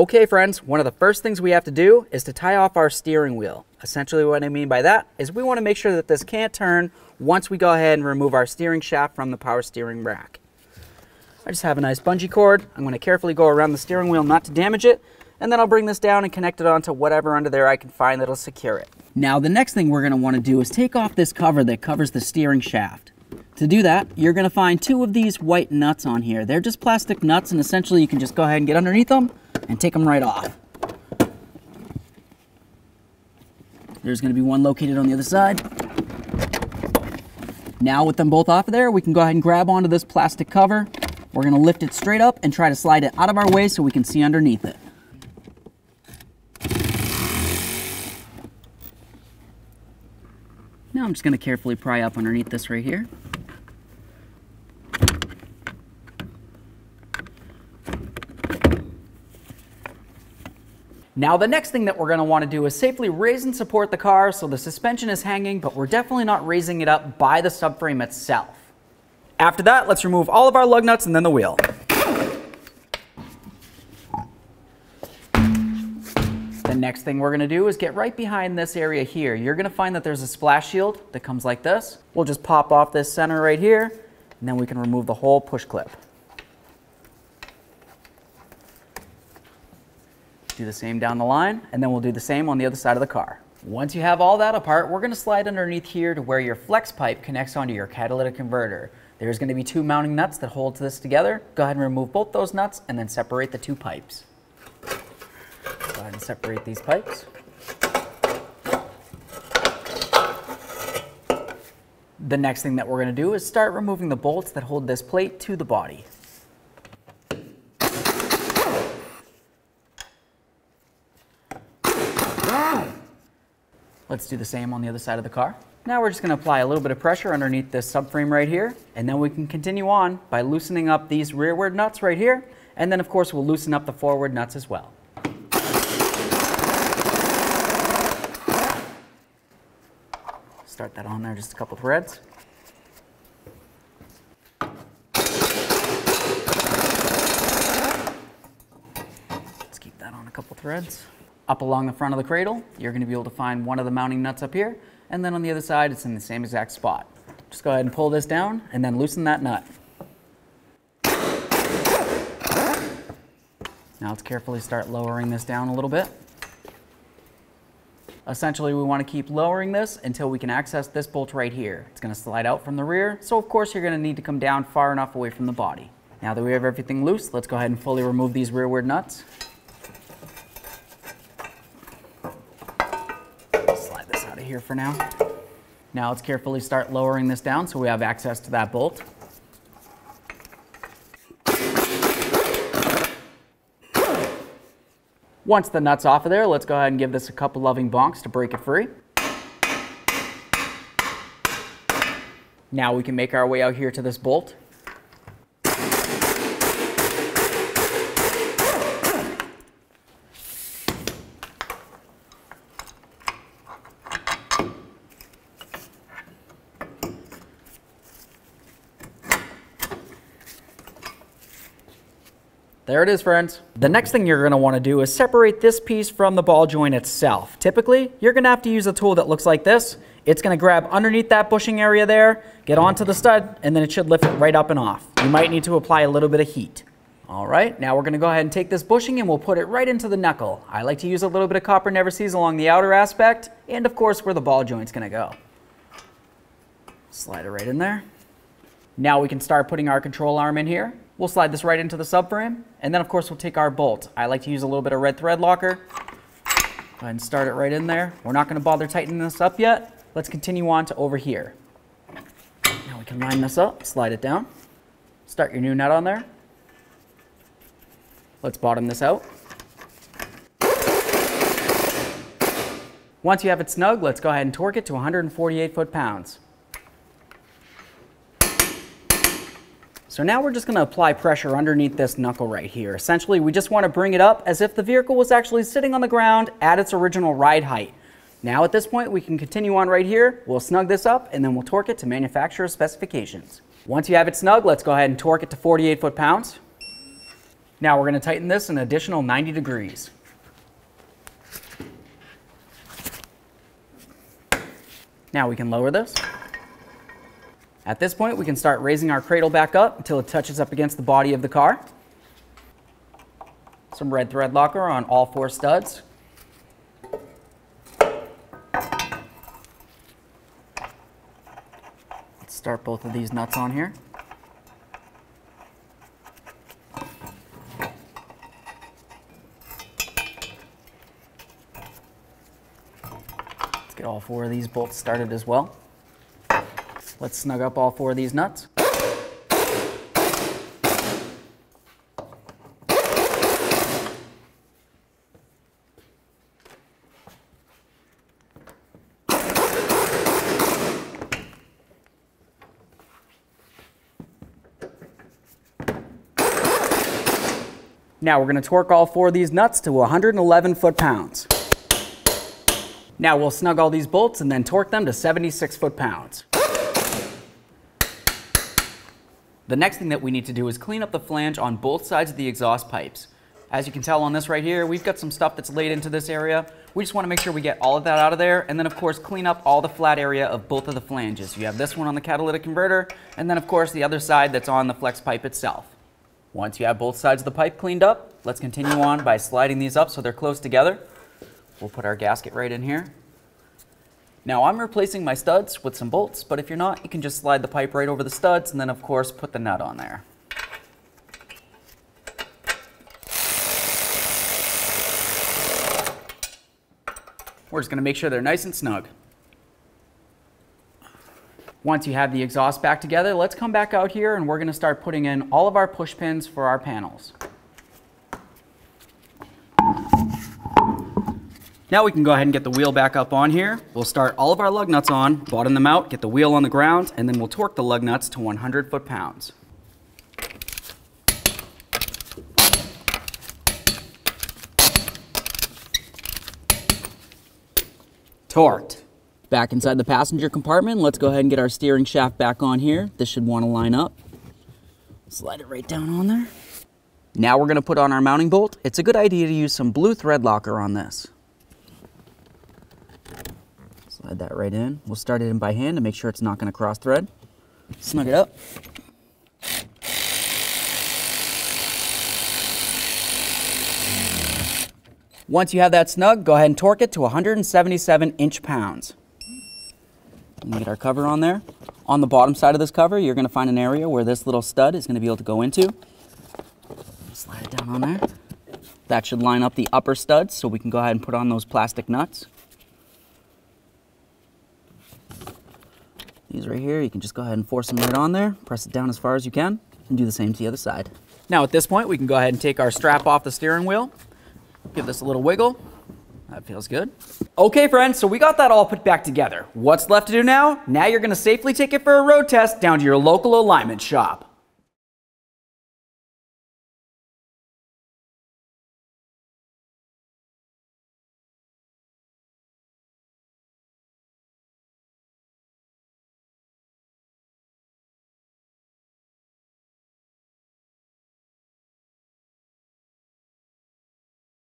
Okay friends, one of the first things we have to do is to tie off our steering wheel. Essentially what I mean by that is we want to make sure that this can't turn once we go ahead and remove our steering shaft from the power steering rack. I just have a nice bungee cord. I'm going to carefully go around the steering wheel not to damage it, and then I'll bring this down and connect it onto whatever under there I can find that'll secure it. Now the next thing we're going to want to do is take off this cover that covers the steering shaft. To do that, you're going to find two of these white nuts on here. They're just plastic nuts, and essentially you can just go ahead and get underneath them and take them right off. There's going to be one located on the other side. Now with them both off of there, we can go ahead and grab onto this plastic cover. We're going to lift it straight up and try to slide it out of our way so we can see underneath it. Now I'm just going to carefully pry up underneath this right here. Now the next thing that we're going to want to do is safely raise and support the car so the suspension is hanging, but we're definitely not raising it up by the subframe itself. After that, let's remove all of our lug nuts and then the wheel. The next thing we're going to do is get right behind this area here. You're going to find that there's a splash shield that comes like this. We'll just pop off this center right here, and then we can remove the whole push clip. Do the same down the line, and then we'll do the same on the other side of the car. Once you have all that apart, we're going to slide underneath here to where your flex pipe connects onto your catalytic converter. There's going to be two mounting nuts that hold this together. Go ahead and remove both those nuts and then separate the two pipes. Go ahead and separate these pipes. The next thing that we're going to do is start removing the bolts that hold this plate to the body. Let's do the same on the other side of the car. Now we're just going to apply a little bit of pressure underneath this subframe right here, and then we can continue on by loosening up these rearward nuts right here, and then of course we'll loosen up the forward nuts as well. Start that on there, just a couple threads. Let's keep that on a couple threads. Up along the front of the cradle, you're going to be able to find one of the mounting nuts up here, and then on the other side it's in the same exact spot. Just go ahead and pull this down and then loosen that nut. Now let's carefully start lowering this down a little bit. Essentially we want to keep lowering this until we can access this bolt right here. It's going to slide out from the rear, so of course you're going to need to come down far enough away from the body. Now that we have everything loose, let's go ahead and fully remove these rearward nuts. Here for now. Now let's carefully start lowering this down so we have access to that bolt. Once the nut's off of there, let's go ahead and give this a couple loving bonks to break it free. Now we can make our way out here to this bolt. There it is, friends. The next thing you're going to want to do is separate this piece from the ball joint itself. Typically, you're going to have to use a tool that looks like this. It's going to grab underneath that bushing area there, get onto the stud, and then it should lift it right up and off. You might need to apply a little bit of heat. All right, now we're going to go ahead and take this bushing and we'll put it right into the knuckle. I like to use a little bit of copper never sees along the outer aspect, and of course where the ball joint's going to go. Slide it right in there. Now we can start putting our control arm in here. We'll slide this right into the subframe, and then of course we'll take our bolt. I like to use a little bit of red thread locker. Go ahead and start it right in there. We're not going to bother tightening this up yet. Let's continue on to over here. Now we can line this up, slide it down. Start your new nut on there. Let's bottom this out. Once you have it snug, let's go ahead and torque it to 148 foot-pounds. So now we're just going to apply pressure underneath this knuckle right here. Essentially, we just want to bring it up as if the vehicle was actually sitting on the ground at its original ride height. Now at this point, we can continue on right here. We'll snug this up and then we'll torque it to manufacturer's specifications. Once you have it snug, let's go ahead and torque it to 48 foot-pounds. Now we're going to tighten this an additional 90 degrees. Now we can lower this. At this point, we can start raising our cradle back up until it touches up against the body of the car. Some red thread locker on all 4 studs. Let's start both of these nuts on here. Let's get all 4 of these bolts started as well. Let's snug up all 4 of these nuts. Now we're going to torque all 4 of these nuts to 111 foot-pounds. Now we'll snug all these bolts and then torque them to 76 foot-pounds. The next thing that we need to do is clean up the flange on both sides of the exhaust pipes. As you can tell on this right here, we've got some stuff that's laid into this area. We just want to make sure we get all of that out of there, and then of course clean up all the flat area of both of the flanges. You have this one on the catalytic converter, and then of course the other side that's on the flex pipe itself. Once you have both sides of the pipe cleaned up, let's continue on by sliding these up so they're close together. We'll put our gasket right in here. Now I'm replacing my studs with some bolts, but if you're not, you can just slide the pipe right over the studs and then of course put the nut on there. We're just going to make sure they're nice and snug. Once you have the exhaust back together, let's come back out here and we're going to start putting in all of our push pins for our panels. Now we can go ahead and get the wheel back up on here. We'll start all of our lug nuts on, bottom them out, get the wheel on the ground, and then we'll torque the lug nuts to 100 foot-pounds. Torqued. Back inside the passenger compartment, let's go ahead and get our steering shaft back on here. This should want to line up. Slide it right down on there. Now we're going to put on our mounting bolt. It's a good idea to use some blue thread locker on this. Slide that right in. We'll start it in by hand to make sure it's not going to cross thread. Snug it up. Once you have that snug, go ahead and torque it to 177 inch-pounds. Get our cover on there. On the bottom side of this cover, you're going to find an area where this little stud is going to be able to go into. Slide it down on there. That should line up the upper studs, so we can go ahead and put on those plastic nuts. These right here, you can just go ahead and force them right on there. Press it down as far as you can, and do the same to the other side. Now at this point, we can go ahead and take our strap off the steering wheel. Give this a little wiggle. That feels good. Okay friends, so we got that all put back together. What's left to do now? Now you're going to safely take it for a road test down to your local alignment shop.